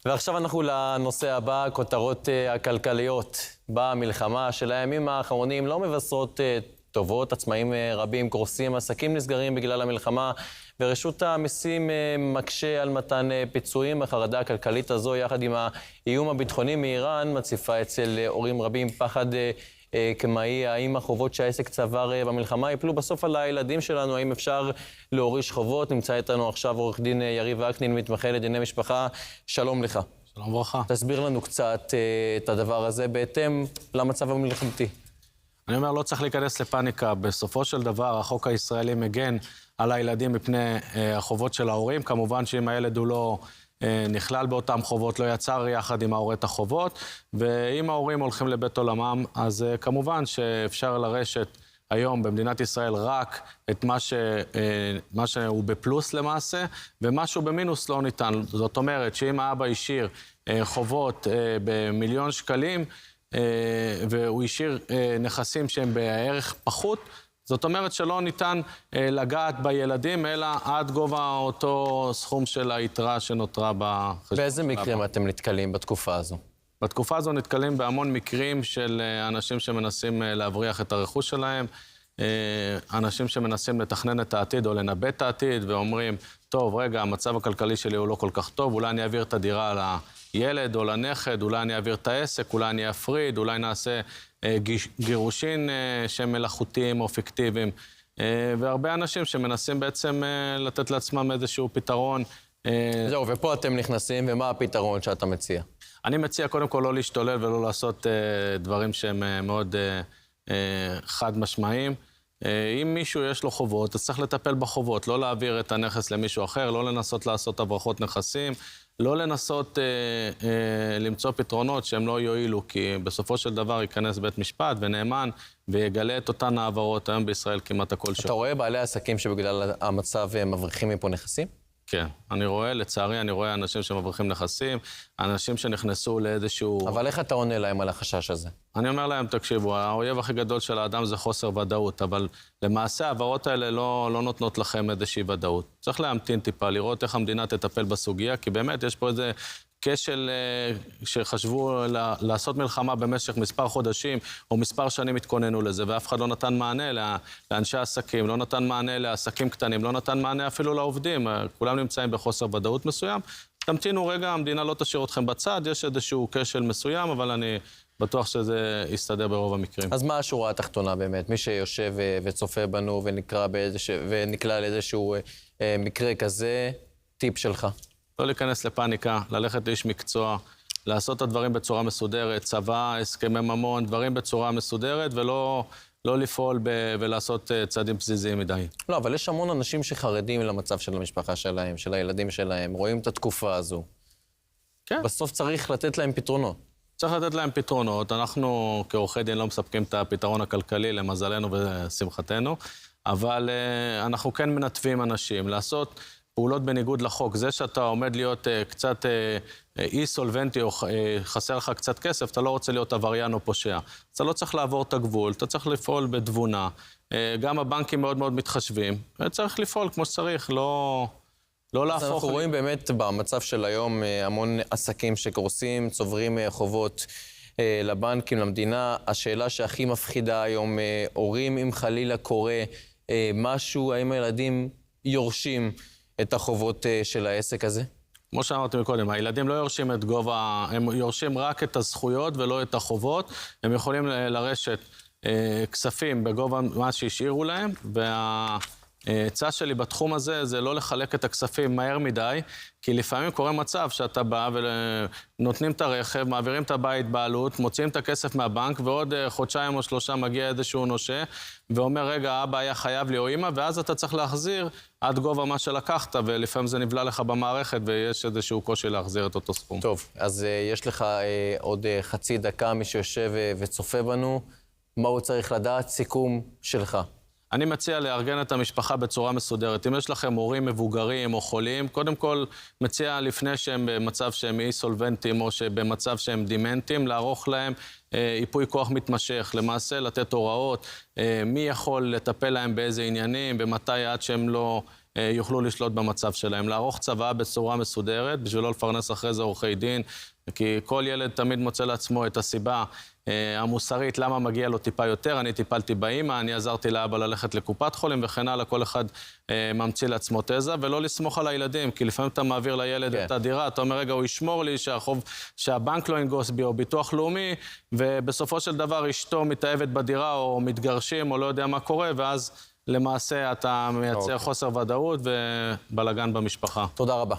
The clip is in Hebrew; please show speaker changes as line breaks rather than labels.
ועכשיו אנחנו לנושא הבא, כותרות הכלכליות. במלחמה של הימים האחרונים לא מבשרות טובות, עצמאים רבים קורסים, עסקים נסגרים בגלל המלחמה, ורשות המיסים מקשה על מתן פיצויים. החרדה הכלכלית הזו, יחד עם האיום הביטחוני מאיראן, מציפה אצל הורים רבים פחד כמאי. האם החובות שהעסק צבר במלחמה יפלו בסוף על הילדים שלנו? האם אפשר להוריש חובות? נמצא איתנו עכשיו עורך דין יריב וקנין, מתמחה לדיני משפחה. שלום לך.
שלום וברכה.
תסביר לנו קצת את הדבר הזה בהתאם למצב המלחמתי.
אני אומר, לא צריך להיכנס לפאניקה. בסופו של דבר, החוק הישראלי מגן על הילדים מפני החובות של ההורים. כמובן שאם הילד הוא לא נכלל באותם חובות, לא יצר יחד עם ההורה את החובות, ואם ההורים הולכים לבית עולמם, אז כמובן שאפשר לרשת היום במדינת ישראל רק את מה שהוא בפלוס למעשה, ומשהו במינוס לא ניתן. זאת אומרת שאם האבא השאיר חובות במיליון שקלים, והוא השאיר נכסים שהם בערך פחות, זאת אומרת שלא ניתן לגעת בילדים, אלא עד גובה אותו סכום של היתרה שנותרה בחשבון.
באיזה מקרים אתם נתקלים בתקופה הזו?
בתקופה הזו נתקלים בהמון מקרים של אנשים שמנסים להבריח את הרכוש שלהם, אנשים שמנסים לתכנן את העתיד או לנבא את העתיד, ואומרים, טוב, רגע, המצב הכלכלי שלי הוא לא כל כך טוב, אולי אני אעביר את הדירה לילד או לנכד, אולי אני אעביר את העסק, אולי אני אפריד, אולי נעשה גירושין שהם מלאכותיים או פיקטיביים, והרבה אנשים שמנסים בעצם לתת לעצמם איזשהו פתרון.
זהו, ופה אתם נכנסים, ומה הפתרון שאתה מציע?
אני מציע קודם כל לא להשתולל ולא לעשות דברים שהם מאוד חד משמעיים. אם מישהו יש לו חובות, אז צריך לטפל בחובות, לא להעביר את הנכס למישהו אחר, לא לנסות לעשות הברחות נכסים, לא לנסות למצוא פתרונות שהם לא יועילו, כי בסופו של דבר ייכנס בית משפט ונאמן ויגלה את אותן העברות. היום בישראל כמעט הכל שוב.
אתה רואה בעלי עסקים שבגלל המצב מבריחים מפה נכסים?
כן, אני רואה, לצערי, אני רואה אנשים שמבריחים נכסים, אנשים שנכנסו לאיזשהו...
אבל איך אתה עונה להם על החשש הזה?
אני אומר להם, תקשיבו, האויב הכי גדול של האדם זה חוסר ודאות, אבל למעשה העברות האלה לא נותנות לכם איזושהי ודאות. צריך להמתין טיפה, לראות איך המדינה תטפל בסוגיה, כי באמת יש פה איזה כשל שחשבו לעשות מלחמה במשך מספר חודשים או מספר שנים התכוננו לזה, ואף אחד לא נתן מענה לאנשי עסקים, לא נתן מענה לעסקים קטנים, לא נתן מענה אפילו לעובדים, כולם נמצאים בחוסר ודאות מסוים. תמתינו רגע, המדינה לא תשאיר אתכם בצד, יש איזשהו כשל מסוים, אבל אני בטוח שזה יסתדר ברוב המקרים.
אז מה השורה התחתונה באמת? מי שיושב וצופה בנו ונקלע לאיזשהו מקרה כזה, טיפ שלך?
לא להיכנס לפאניקה, ללכת לאיש מקצוע, לעשות את הדברים בצורה מסודרת, צבא, הסכמי ממון, דברים בצורה מסודרת, ולא לפעול ולעשות צעדים פזיזיים מדי.
לא, אבל יש המון אנשים שחרדים למצב של המשפחה שלהם, של הילדים שלהם, רואים את התקופה הזו.
כן.
בסוף צריך לתת להם פתרונות.
צריך לתת להם פתרונות. אנחנו כעורכי דין לא מספקים את הפתרון הכלכלי, למזלנו ושמחתנו, אבל אנחנו כן מנתבים אנשים לעשות פעולות בניגוד לחוק. זה שאתה עומד להיות קצת אי סולבנטי או חסר לך קצת כסף, אתה לא רוצה להיות עבריין או פושע. אתה לא צריך לעבור את הגבול, אתה צריך לפעול בתבונה. גם הבנקים מאוד מאוד מתחשבים, וצריך לפעול כמו שצריך, לא להפוך...
אז אנחנו רואים באמת במצב של היום המון עסקים שקורסים, צוברים חובות לבנקים, למדינה. השאלה שהכי מפחידה היום, הורים אם חלילה קורה משהו, האם הילדים יורשים את החובות של העסק הזה?
כמו שאמרתי מקודם, הילדים לא יורשים את גובה, הם יורשים רק את הזכויות ולא את החובות. הם יכולים לרשת כספים בגובה מה שהשאירו להם, וההצעה שלי בתחום הזה זה לא לחלק את הכספים מהר מדי, כי לפעמים קורה מצב שאתה בא ונותנים את הרכב, מעבירים את הבית בעלות, מוציאים את הכסף מהבנק, ועוד חודשיים או שלושה מגיע איזשהו נושה, ואומר, רגע, אבא היה חייב לי או אמא, ואז אתה צריך להחזיר עד גובה מה שלקחת, ולפעמים זה נבלע לך במערכת, ויש איזשהו קושי להחזיר את אותו סכום.
טוב, אז יש לך עוד חצי דקה, מי שיושב וצופה בנו, מה הוא צריך לדעת? סיכום שלך.
אני מציע לארגן את המשפחה בצורה מסודרת. אם יש לכם הורים מבוגרים או חולים, קודם כל מציע לפני שהם במצב שהם אי סולבנטים או שבמצב שהם דימנטים, לערוך להם ייפוי כוח מתמשך, למעשה לתת הוראות, מי יכול לטפל להם באיזה עניינים, במתי עד שהם לא יוכלו לשלוט במצב שלהם. לערוך צבא בצורה מסודרת, בשביל לא לפרנס אחרי זה עורכי דין, כי כל ילד תמיד מוצא לעצמו את הסיבה המוסרית למה מגיע לו טיפה יותר. אני טיפלתי באמא, אני עזרתי לאבא ללכת לקופת חולים וכן הלאה, כל אחד ממציא לעצמו תזה, ולא לסמוך על הילדים, כי לפעמים אתה מעביר לילד את הדירה, אתה אומר, רגע, הוא ישמור לי שהבנק לא ינגוס בי או ביטוח לאומי, ובסופו של דבר אשתו מתאהבת בדירה או מתגרשים או לא יודע מה קורה, ואז למעשה אתה מייצר חוסר ודאות ובלגן במשפחה.
תודה רבה.